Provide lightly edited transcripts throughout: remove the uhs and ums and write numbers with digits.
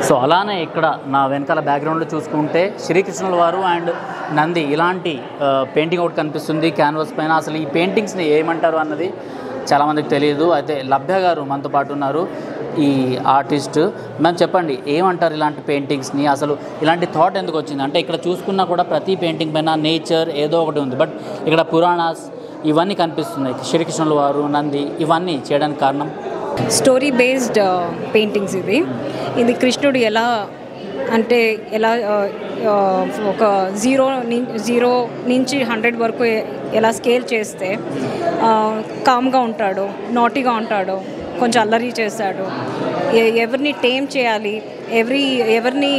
So అలానే ఇక్కడ నా వెనకాల బ్యాక్గ్రౌండ్లో చూసుకుంటే శ్రీకృష్ణుల వారు అండ్ నంది ఇలాంటి పెయింటింగ్ ఒకటి కనిపిస్తుంది క్యాన్వాస్ పైన. అసలు ఈ పెయింటింగ్స్ని ఏమంటారు అన్నది చాలామందికి తెలియదు. అయితే లభ్య గారు మనతో పాటు ఉన్నారు, ఈ ఆర్టిస్ట్. మ్యామ్ చెప్పండి, ఏమంటారు ఇలాంటి పెయింటింగ్స్ని? అసలు ఇలాంటి థాట్ ఎందుకు వచ్చింది? అంటే ఇక్కడ చూసుకున్నా కూడా ప్రతి పెయింటింగ్ పైన నేచర్ ఏదో ఒకటి ఉంది, బట్ ఇక్కడ పురాణాస్ ఇవన్నీ కనిపిస్తున్నాయి. శ్రీకృష్ణుల వారు, నంది ఇవన్నీ చేయడానికి కారణం స్టోరీ బేస్డ్ పెయింటింగ్స్. ఇది కృష్ణుడు ఎలా అంటే ఒక జీరో నుంచి 100 వరకు ఎలా స్కేల్ చేస్తే కామ్గా ఉంటాడు, నాటీగా ఉంటాడు, కొంచెం అల్లరి చేస్తాడు, ఎవరిని టేమ్ చేయాలి, ఎవరిని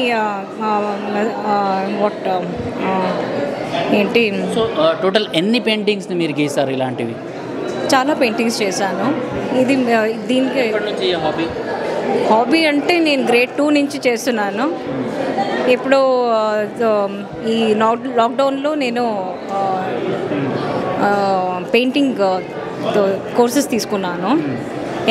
ఏంటి. సో టోటల్ ఎన్ని పెయింటింగ్స్ని మీరు గీస్తారు ఇలాంటివి? చాలా పెయింటింగ్స్ చేశాను. ఇది దీనికి హాబీ అంటే నేను గ్రేడ్ 2 నుంచి చేస్తున్నాను. ఇప్పుడు ఈ లాక్డౌన్లో నేను పెయింటింగ్ కోర్సెస్ తీసుకున్నాను,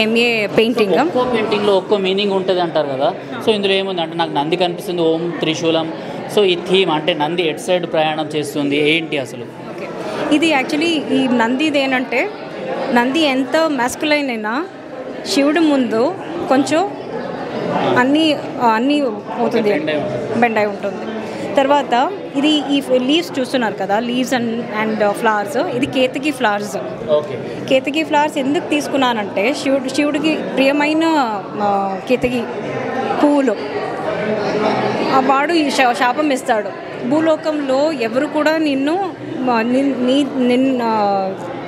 ఎంఏ పెయింటింగ్. ఒక్కో పెయింటింగ్లో ఒక్కో మీనింగ్ ఉంటుంది అంటారు కదా, సో ఇందులో ఏముంది అంటే నాకు నంది కనిపిస్తుంది, ఓం త్రిశూలం. సో ఈ థీమ్ అంటే నంది ఎట్ సైడ్ ప్రయాణం చేస్తుంది ఏంటి అసలు? ఓకే, ఇది యాక్చువల్లీ ఈ నందిది ఏంటంటే నంది ఎంత మాస్కులైన్ అయినా శివుడు ముందు కొంచెం అన్నీ అవుతుంది, బెండ్ అయి ఉంటుంది. తర్వాత ఇది ఈ లీవ్స్ చూస్తున్నారు కదా, లీవ్స్ అండ్ ఫ్లవర్స్, ఇది కేతకి ఫ్లవర్స్. కేతకి ఫ్లవర్స్ ఎందుకు తీసుకున్నానంటే శివుడికి ప్రియమైన కేతకి పువ్వులు. వాడు ఈ శాపం ఇస్తాడు, భూలోకంలో ఎవరు కూడా నిన్ను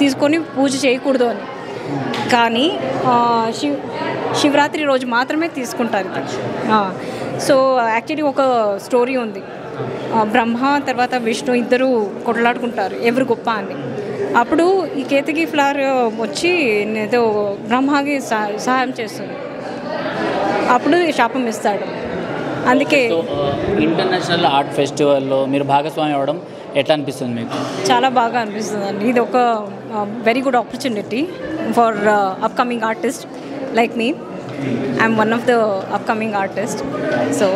తీసుకొని పూజ చేయకూడదు అని. కానీ శివరాత్రి రోజు మాత్రమే తీసుకుంటారు. సో యాక్చువల్లీ ఒక స్టోరీ ఉంది, బ్రహ్మ తర్వాత విష్ణు ఇద్దరు కొట్లాడుకుంటారు ఎవరు గొప్ప అని. అప్పుడు ఈ కేతకి ఫ్లవర్ వచ్చి ఏదో బ్రహ్మకి సహాయం చేస్తుంది, అప్పుడు శాపం ఇస్తాడు. అందుకే ఇంటర్నేషనల్ ఆర్ట్ ఫెస్టివల్లో మీరు భాగస్వామి అవ్వడం ఎట్లా అనిపిస్తుంది మీకు? చాలా బాగా అనిపిస్తుంది అండి. ఇది ఒక very good opportunity for upcoming artist like me. I'm one of the upcoming artist. So